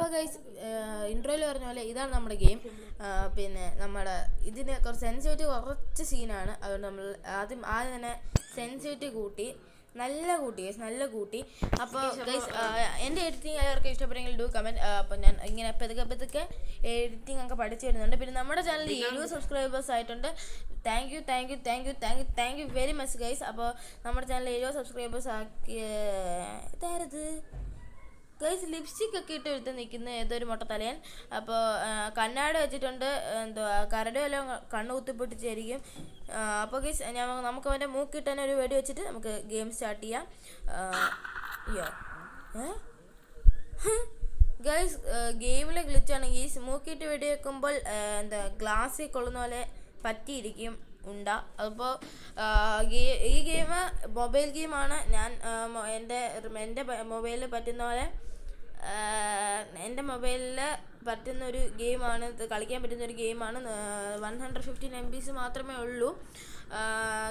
അപ്പോൾ ഗൈസ് ഇൻട്രോയിൽ പറഞ്ഞ പോലെ ഇതാണ് നമ്മുടെ ഗെയിം. പിന്നെ നമ്മുടെ ഇതിന് കുറച്ച് സെൻസിറ്റിവിറ്റി കുറച്ച് സീനാണ്. അതുകൊണ്ട് നമ്മൾ ആദ്യം തന്നെ സെൻസിറ്റിവിറ്റി കൂട്ടി നല്ല കൂട്ടി. അപ്പോൾ ഗൈസ് എൻ്റെ എഡിറ്റിംഗ് എല്ലാവർക്കും ഇഷ്ടപ്പെട്ടെങ്കിൽ ഡു കമൻറ്റ്. അപ്പോൾ ഞാൻ ഇങ്ങനെ പതുക്കെ എഡിറ്റിംഗ് ഒക്കെ പഠിച്ചു വരുന്നുണ്ട്. പിന്നെ നമ്മുടെ ചാനലിൽ 70 സബ്സ്ക്രൈബേഴ്സ് ആയിട്ടുണ്ട്. Thank you very much guys. അപ്പോൾ നമ്മുടെ ചാനലിൽ 70 സബ്സ്ക്രൈബേഴ്സ് ആക്കിയ ഇതായത് ഗൈസ് ലിപ്സ്റ്റിക് ഒക്കെ ഇട്ട് എടുത്ത് നിൽക്കുന്ന ഏതൊരു മൊട്ടത്തലയൻ. അപ്പോൾ കണ്ണാടി വെച്ചിട്ടുണ്ട്, എന്തുവാ കരട് വല്ലതും കണ്ണ് കുത്തിപ്പൊട്ടിച്ചായിരിക്കും. അപ്പോൾ ഗൈസ് നമുക്ക് അവൻ്റെ മൂക്കിട്ട് തന്നെ ഒരു വെടി വെച്ചിട്ട് നമുക്ക് ഗെയിം സ്റ്റാർട്ട് ചെയ്യാം. ഗൈസ് ഗെയിമിലെ ഗ്ലിച്ചാണെങ്കിൽ ഈ മൂക്കിട്ട് വെടി വെക്കുമ്പോൾ ഗ്ലാസ്സിൽ കൊള്ളുന്ന പോലെ പറ്റിയിരിക്കും ഉണ്ടാ. അപ്പോൾ ഈ ഗെയിം മൊബൈൽ ഗെയിമാണ്. ഞാൻ എൻ്റെ മൊബൈലിൽ പറ്റുന്ന പോലെ എൻ്റെ മൊബൈലിൽ പറ്റുന്ന ഒരു ഗെയിമാണ്, കളിക്കാൻ പറ്റുന്ന ഒരു ഗെയിമാണ്. 115 MB മാത്രമേ ഉള്ളൂ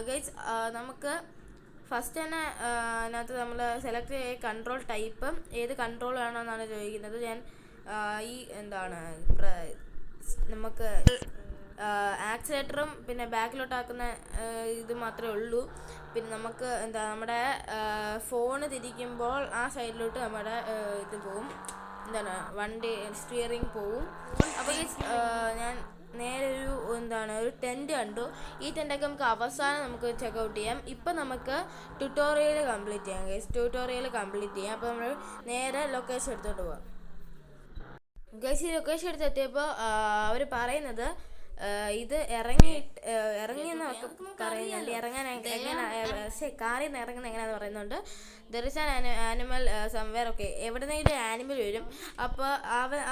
ഗൈസ്. നമുക്ക് ഫസ്റ്റ് തന്നെ അതിനകത്ത് നമ്മൾ സെലക്ട് ചെയ്യ കൺട്രോൾ ടൈപ്പ് ഏത് കൺട്രോൾ വേണമെന്നാണ് ചോദിക്കുന്നത്. ഞാൻ നമുക്ക് ആക്സിലേറ്ററും പിന്നെ ബാക്കിലോട്ടാക്കുന്ന ഇത് മാത്രമേ ഉള്ളൂ. പിന്നെ നമുക്ക് നമ്മുടെ ഫോണ് തിരിക്കുമ്പോൾ ആ സൈഡിലോട്ട് നമ്മുടെ ഇത് പോവും, വണ്ടി സ്റ്റിയറിംഗ് പോവും. അപ്പോൾ ഞാൻ നേരെ ഒരു ടെൻറ്റ് കണ്ടു. ഈ ടെൻറ്റൊക്കെ നമുക്ക് അവസാനം നമുക്ക് ചെക്കൗട്ട് ചെയ്യാം. ഇപ്പം നമുക്ക് ട്യൂട്ടോറിയൽ കംപ്ലീറ്റ് ചെയ്യാം ഗൈസ്. അപ്പോൾ നമ്മൾ നേരെ ലൊക്കേഷൻ എടുത്തോട്ട് പോവാം ഗൈസ്. ഈ ലൊക്കേഷൻ എടുത്തെത്തിയപ്പോൾ അവർ പറയുന്നത് ഇത് ഇറങ്ങിയെന്നൊക്കെ പറയുന്നുണ്ട്. ഇറങ്ങാൻ കാറിൽ നിന്ന് ഇറങ്ങുന്ന എങ്ങനെയാണെന്ന് പറയുന്നുണ്ട്. There is an animal somewhere. Okay, എവിടെന്നെങ്കിലും ആനിമൽ വരും. അപ്പോൾ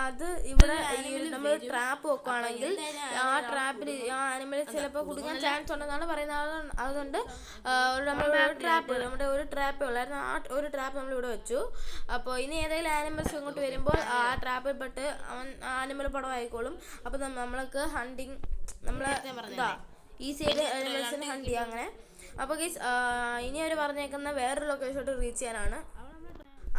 അത് ഇവിടെ നമ്മൾ ട്രാപ്പ് വെക്കുകയാണെങ്കിൽ ആ ട്രാപ്പിൽ ആ ആനിമൽ ചിലപ്പോൾ കുടുങ്ങാൻ ചാൻസ് ഉണ്ടെന്നാണ് പറയുന്നത്. അതുകൊണ്ട് നമ്മുടെ ഒരു ട്രാപ്പേ ഉള്ളായിരുന്നു. ആ ഒരു ട്രാപ്പ് നമ്മളിവിടെ വെച്ചു. അപ്പോൾ ഇനി ഏതെങ്കിലും ആനിമൽസ് ഇങ്ങോട്ട് വരുമ്പോൾ ആ ട്രാപ്പിൽ പെട്ട് ആനിമൽ പടമായിക്കോളും. അപ്പോൾ നമ്മൾക്ക് ഹണ്ടിങ് ഈസി ആയിട്ട് ആനിമൽസിനെ ഹണ്ട് ചെയ്യാം അങ്ങനെ. അപ്പോൾ ഗൈസ് ഇനി അവർ പറഞ്ഞേക്കുന്ന വേറൊരു ലൊക്കേഷനോട്ട് റീച്ച് ചെയ്യാനാണ്.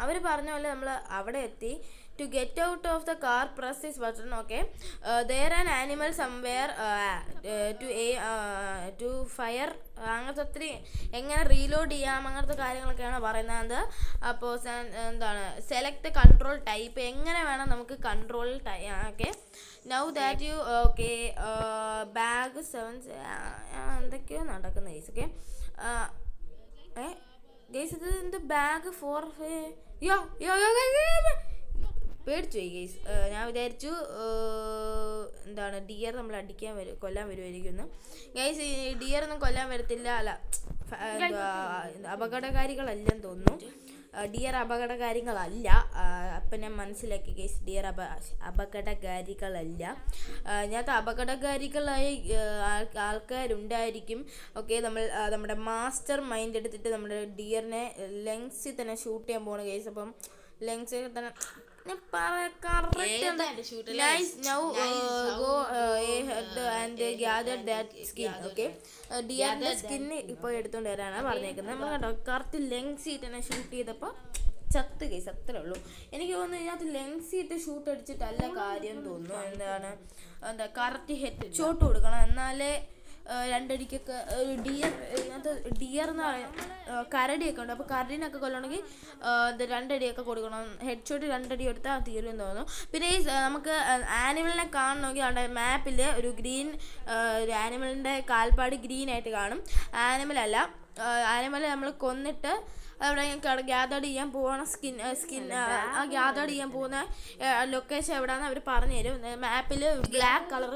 അവർ പറഞ്ഞ പോലെ നമ്മൾ അവിടെ എത്തി. To get out of the car, press this button. Okay, there an animal somewhere to fire. അങ്ങനത്തെ ഒത്തിരി എങ്ങനെ റീലോഡ് ചെയ്യാം അങ്ങനത്തെ കാര്യങ്ങളൊക്കെയാണ് പറയുന്നത്. അപ്പോൾ സെലക്ട് കൺട്രോൾ ടൈപ്പ് എങ്ങനെ വേണം നമുക്ക് control okay. Now that you okay bag 7 എന്തൊക്കെയോ നടക്കുന്ന ഗൈസ്. ഓക്കെ ഗൈസ് ഇത് എന്ത് ബാഗ് 4 പേടിച്ചു പോയി ഗൈസ്. ഞാൻ വിചാരിച്ചു ഡിയർ നമ്മൾ കൊല്ലാൻ വരുമായിരിക്കും. ഗൈസ് ഡിയർ ഒന്നും കൊല്ലാൻ വരത്തില്ല. അപകടകാരികളല്ലെന്ന് തോന്നുന്നു. ഡിയർ അപകടകാരികളല്ല. അപ്പം ഞാൻ മനസ്സിലാക്കി ഗൈസ്, ഡിയർ അപകടകാരികളല്ല. ഇതിനകത്ത് അപകടകാരികളായ ആൾക്കാരുണ്ടായിരിക്കും. ഓക്കെ, നമ്മുടെ മാസ്റ്റർ മൈൻഡ് എടുത്തിട്ട് നമ്മുടെ ഡിയറിനെ ലങ്സിൽ തന്നെ ഷൂട്ട് ചെയ്യാൻ പോകണം ഗൈസ്. അപ്പം ലങ്സിൽ തന്നെ ഡിയറിന്റെ സ്കിന്ന് ഇപ്പോൾ എടുത്തോണ്ട് വരാനാണ് പറഞ്ഞേക്കുന്നത്. നമ്മൾ കണ്ടോ കറക്റ്റ് ലെങ്സ് തന്നെ ഷൂട്ട് ചെയ്തപ്പോൾ ചത്ത് കേസ് അത്രേ ഉള്ളൂ. എനിക്ക് തോന്നുന്നു ഇതിനകത്ത് ലെങ്സ് ഇട്ട് ഷൂട്ട് അടിച്ചിട്ടല്ല കാര്യം തോന്നുന്നു. കറക്റ്റ് ഹെഡ് ഷോട്ട് കൊടുക്കണം, എന്നാലേ രണ്ടടിക്കൊക്കെ ഡിയർ എന്ന് പറയുന്നത് കരടിയൊക്കെ ഉണ്ട്. അപ്പോൾ കരടിനൊക്കെ കൊല്ലണമെങ്കിൽ 2 അടിയൊക്കെ കൊടുക്കണം. ഹെഡ് ഷോട്ട് 2 അടി എടുത്താൽ തീരുമെന്ന് തോന്നുന്നു. പിന്നെ ഈ നമുക്ക് ആനിമലിനെ കാണണമെങ്കിൽ അവിടെ മാപ്പിൽ ഒരു ഗ്രീൻ ഒരു ആനിമലിൻ്റെ കാൽപ്പാട് ഗ്രീനായിട്ട് കാണും. ആനിമൽ നമ്മൾ കൊന്നിട്ട് അവിടെ ഗ്യാതേർഡ് ചെയ്യാൻ പോകണം. ഗ്യാതേർഡ് ചെയ്യാൻ പോകുന്ന ലൊക്കേഷൻ എവിടെയാണെന്ന് അവർ പറഞ്ഞു തരും. മാപ്പിൽ ബ്ലാക്ക് കളർ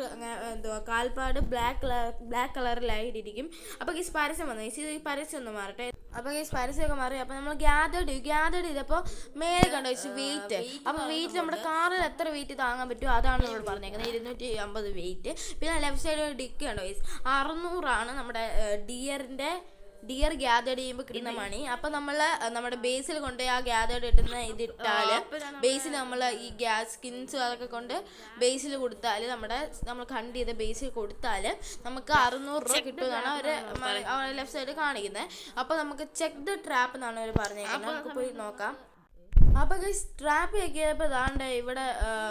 കാൽപ്പാട് ബ്ലാക്ക് കളറിലായിട്ടിരിക്കും. അപ്പോൾ ഈ പരസ്യം വന്നു. ഈ പരസ്യം ഒന്ന് മാറട്ടെ. അപ്പോൾ ഈ പരസ്യമൊക്കെ മാറി. അപ്പോൾ നമ്മൾ ഗ്യാതേർഡ് ചെയ്തപ്പോൾ മേലെ കണ്ടോ വെയിറ്റ്. അപ്പോൾ വെയിറ്റ് നമ്മുടെ കാറിൽ എത്ര വെയിറ്റ് താങ്ങാൻ പറ്റുമോ അതാണ് നമ്മൾ പറഞ്ഞേക്കുന്നത്, 250 വെയിറ്റ്. പിന്നെ ലെഫ്റ്റ് സൈഡ് ഡിക്ക് കണ്ടോ 600 നമ്മുടെ ഡിയർ ഗ്യാതേർഡ് ചെയ്യുമ്പോൾ കിട്ടുന്ന മണി. അപ്പം നമ്മൾ നമ്മുടെ ബേസിൽ കൊണ്ട് ആ ഗ്യാതേർഡ് കിട്ടുന്ന ഇതിട്ടാൽ ബേസിൽ നമ്മൾ ഈ സ്കിൻസ് അതൊക്കെ കൊണ്ട് ബേസിൽ കൊടുത്താൽ നമ്മൾ കണ്ട് ചെയ്ത ബേസിൽ കൊടുത്താൽ നമുക്ക് 600 രൂപ കിട്ടുമെന്നാണ് അവർ ലെഫ്റ്റ് സൈഡ് കാണിക്കുന്നത്. അപ്പോൾ നമുക്ക് ചെക്ക് ദ ട്രാപ്പ് എന്നാണ് അവർ പറഞ്ഞേക്കുന്നത്. നമുക്ക് പോയി നോക്കാം. അപ്പോൾ ഗൈസ് ട്രാപ്പ് ആക്കിയപ്പോൾ ദാണ്ട് ഇവിടെ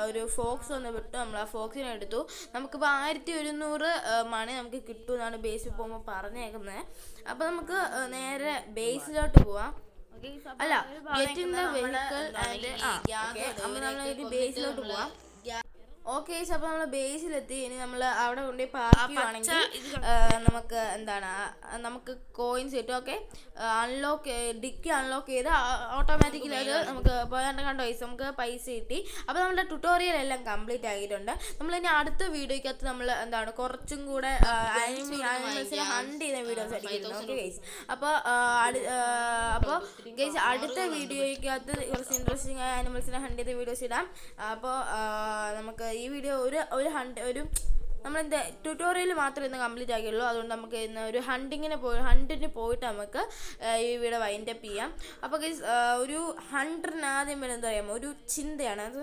ഒരു ഫോക്സ് ഒന്ന് വിട്ടു. നമ്മൾ ആ ഫോക്സിനെ എടുത്തു. നമുക്കിപ്പോൾ 1100 മണി നമുക്ക് കിട്ടുമെന്നാണ് ബേസിൽ പോകുമ്പോൾ പറഞ്ഞേക്കുന്നത്. അപ്പോൾ നമുക്ക് നേരെ ബേസിലോട്ട് പോവാം. അല്ല, get in the vehicle and അപ്പോൾ നമ്മൾ ബേസിലോട്ട് പോവാം. ഓക്കെ, അപ്പോൾ നമ്മൾ ബേസിലെത്തി. ഇനി നമ്മൾ അവിടെ കൊണ്ടുപോയി പാർക്ക് ചെയ്യുവാണെങ്കിൽ നമുക്ക് എന്താണ് നമുക്ക് കോയിൻസ് കിട്ടും. ഓക്കെ, ഡിക്കി അൺലോക്ക് ചെയ്ത് ഓട്ടോമാറ്റിക്കലി അത് നമുക്ക് കണ്ടോ ഗൈസ്, നമുക്ക് പൈസ കിട്ടി. അപ്പോൾ നമ്മുടെ ട്യൂട്ടോറിയൽ എല്ലാം കംപ്ലീറ്റ് ആയിട്ടുണ്ട്. നമ്മളിനി അടുത്ത വീഡിയോയ്ക്കകത്ത് നമ്മൾ എന്താണ് കുറച്ചും കൂടെ ആനിമൽസിനെ ഹണ്ട് ചെയ്യുന്ന വീഡിയോസ് ആയിരിക്കും. ഓക്കെ ഗൈസ്, അപ്പോൾ ഗൈസ് അടുത്ത വീഡിയോയ്ക്കകത്ത് കുറച്ച് ഇൻട്രസ്റ്റിംഗ് ആയ ആനിമൽസിനെ ഹണ്ട് ചെയ്ത വീഡിയോസ് ഇടാം. അപ്പോൾ നമുക്ക് ഈ വീഡിയോ ഒരു നമ്മളെന്താ ട്യൂട്ടോറിയൽ മാത്രമേ ഇന്ന് കംപ്ലീറ്റ് ആക്കിയുള്ളൂ. അതുകൊണ്ട് നമുക്ക് ഇന്ന് ഒരു ഹണ്ടിന് പോയിട്ട് നമുക്ക് ഈ വീഡിയോ വൈൻഡപ്പ് ചെയ്യാം. അപ്പോൾ ഗൈസ് ഒരു ഹണ്ടറിന് ആദ്യം വരുന്നത് എന്താ പറയുക, ഒരു ചിന്തയാണ്. അത്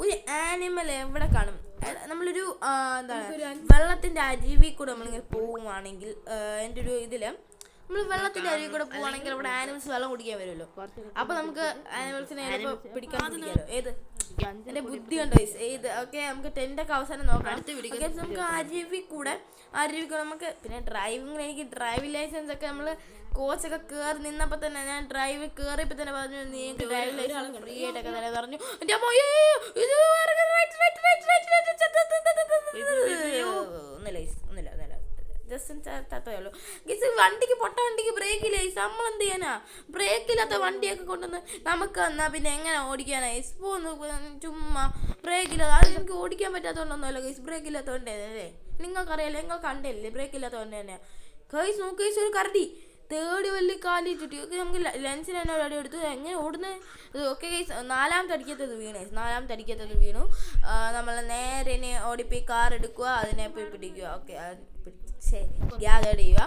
ഒരു ആനിമൽ എവിടെ കാണും, നമ്മളൊരു എന്താണ് വെള്ളത്തിൻ്റെ അരുവിൽ കൂടെ നമ്മളിങ്ങനെ പോവുകയാണെങ്കിൽ, എൻ്റെ ഒരു ഇതിൽ നമ്മൾ വെള്ളത്തിൻ്റെ അരുവിൽ കൂടെ പോവുകയാണെങ്കിൽ അവിടെ ആനിമൽസ് വെള്ളം കുടിക്കാൻ വരുമല്ലോ. അപ്പോൾ നമുക്ക് ആനിമൽസിനെ പിടിക്കാൻ പറ്റില്ലല്ലോ. എൻ്റെ ബുദ്ധി കണ്ടോ ഇത്. ഓക്കെ, നമുക്ക് ടെൻ്റൊക്കെ അവസാനം നോക്കാം. നമുക്ക് അരുവിൽ കൂടെ നമുക്ക് പിന്നെ എനിക്ക് ഡ്രൈവിംഗ് ലൈസൻസ് ഒക്കെ നമ്മൾ കോച്ചൊക്കെ കയറി നിന്നപ്പോൾ തന്നെ ഞാൻ ഡ്രൈവിൽ കയറിയപ്പോൾ തന്നെ പറഞ്ഞു നിങ്ങൾക്ക് ഡ്രൈവിംഗ് ലൈസൻസ് ഫ്രീ ആയിട്ടൊക്കെ തന്നെ പറഞ്ഞു. ഒന്നുമില്ല ജസ്റ്റ് ഗീസ് വണ്ടിക്ക് വണ്ടിക്ക് ബ്രേക്കില്ല. നമ്മളെന്ത് ചെയ്യാനാ, ബ്രേക്കില്ലാത്ത വണ്ടിയൊക്കെ കൊണ്ടുവന്ന് നമുക്ക് എന്നാൽ പിന്നെ എങ്ങനെ ഓടിക്കാനാ? ചുമ്മാ ബ്രേക്കില്ലാതെ അത് എനിക്ക് ഓടിക്കാൻ പറ്റാത്തതുകൊണ്ടൊന്നുമല്ല ഗൈസ്, ബ്രേക്കില്ലാത്തതുകൊണ്ട് അല്ലേ, നിങ്ങൾക്കറിയാലോ, നിങ്ങൾ കണ്ടല്ലേ ബ്രേക്കില്ലാത്തതുകൊണ്ട് തന്നെ. ഗൈസ് നോക്ക് ഗൈസ്, ഒരു കരടി തേടി വലിയ കാലിട്ടിട്ട് നമുക്ക് ലെൻസിന് തന്നെ ഒരു അടി എടുത്തു. എങ്ങനെ ഓടുന്നത്? ഓക്കെ ഗൈസ്, നാലാമത്തെ അടിക്കത്തത് വീണു. നമ്മൾ നേരെ ഓടിപ്പോയി കാർ എടുക്കുക, അതിനെ പോയി പിടിക്കുക. ഓക്കെ, ഗ്യാതേഡ് ചെയ്യുക.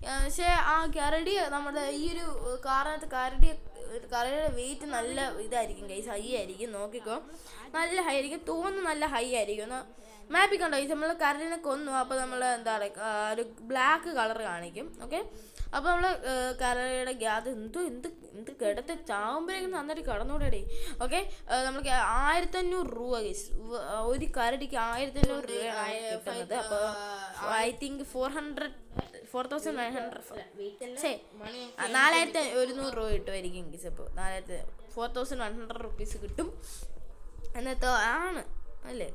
പക്ഷേ ആ കരടി നമ്മുടെ ഈ ഒരു കാറിനകത്ത് കരടിയുടെ വെയിറ്റ് നല്ല ഇതായിരിക്കും ഗൈസ്, ഹൈ ആയിരിക്കും. നോക്കിക്കോ, നല്ല ഹൈ ആയിരിക്കും, തോന്നുന്നു നല്ല ഹൈ ആയിരിക്കും. മാപ്പിൽ കണ്ടോ ഗൈസ്, നമ്മൾ കരടിനെ കൊന്നു. അപ്പോൾ നമ്മൾ എന്താ പറയുക, ഒരു ബ്ലാക്ക് കളർ കാണിക്കും. ഓക്കെ, അപ്പോൾ നമ്മൾ കരടിയുടെ ഗ്യാത് എന്ത് കിടത്ത് ചാവുമ്പോഴേക്കും നന്നായിട്ട് കടന്നുകൂടെ. ഓക്കെ, നമുക്ക് 1500 രൂപ ഗൈസ്, ഒരു കരടിക്ക് 1500 രൂപയാണ് കിട്ടുന്നത്. അപ്പോൾ ഐ തിങ്ക് 4,900 4100 രൂപ കിട്ടുമായിരിക്കും ഗൈസ്. അപ്പോൾ 4,100 റുപ്പീസ് കിട്ടും എന്നിട്ടോ അല്ലേ,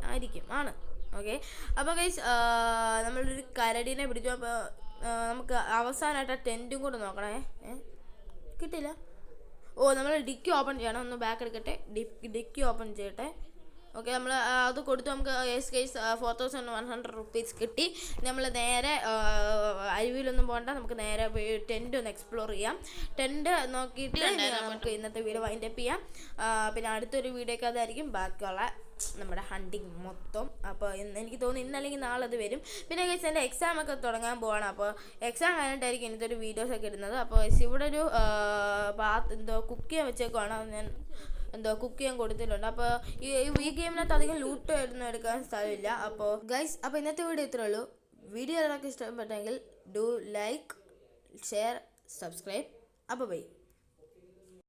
ആണ്. ഓക്കെ, അപ്പോൾ ഗൈസ് നമ്മളൊരു കരടിനെ പിടിച്ചു. അപ്പോൾ നമുക്ക് അവസാനമായിട്ട് ആ ടെൻറ്റും കൂടെ നോക്കണേ. കിട്ടില്ല. നമ്മൾ ഡിക്കി ഓപ്പൺ ചെയ്യണം. ഒന്ന് ബാക്ക് എടുക്കട്ടെ, ഡിക്കി ഓപ്പൺ ചെയ്യട്ടെ. ഓക്കെ, നമ്മൾ അത് കൊടുത്തു. നമുക്ക് കേസ് 4,100 റുപ്പീസ് കിട്ടി. നമ്മൾ നേരെ അരുവിയിലൊന്നും പോകണ്ട, നമുക്ക് നേരെ പോയി ടെൻറ്റ് ഒന്ന് എക്സ്പ്ലോർ ചെയ്യാം. ടെൻറ്റ് നോക്കിയിട്ട് നമുക്ക് ഇന്നത്തെ വീഡിയോ വൈൻഡപ്പ് ചെയ്യാം. പിന്നെ അടുത്തൊരു വീഡിയോയ്ക്ക് അതായിരിക്കും ബാക്കിയുള്ള നമ്മുടെ ഹണ്ടിങ് മൊത്തം. അപ്പോൾ എനിക്ക് തോന്നുന്നു ഇന്നല്ലെങ്കിൽ നാളെ അത് വരും. പിന്നെ ഗൈസ് എൻ്റെ എക്സാമൊക്കെ തുടങ്ങാൻ പോവാണ്. അപ്പോൾ എക്സാം കഴിഞ്ഞിട്ടായിരിക്കും ഇന്നത്തെ ഒരു വീഡിയോസൊക്കെ ഇടുന്നത്. അപ്പോൾ ഇവിടെ ഒരു കുക്ക് ചെയ്യാൻ വെച്ചേക്കുവാണ്. ഞാൻ കുക്ക് ചെയ്യാൻ കൊടുത്തിട്ടുണ്ട്. അപ്പോൾ ഈ ഗെയിമിനകത്ത് അധികം ലൂട്ട് എടുക്കാൻ സ്ഥലമില്ല. അപ്പോൾ ഗൈസ്, അപ്പോൾ ഇന്നത്തെ വീഡിയോ ഇത്രേ ഉള്ളൂ. വീഡിയോ എല്ലാവർക്കും ഇഷ്ടപ്പെട്ടെങ്കിൽ ഡു ലൈക്ക്, ഷെയർ, സബ്സ്ക്രൈബ്. അപ്പോൾ ബൈ.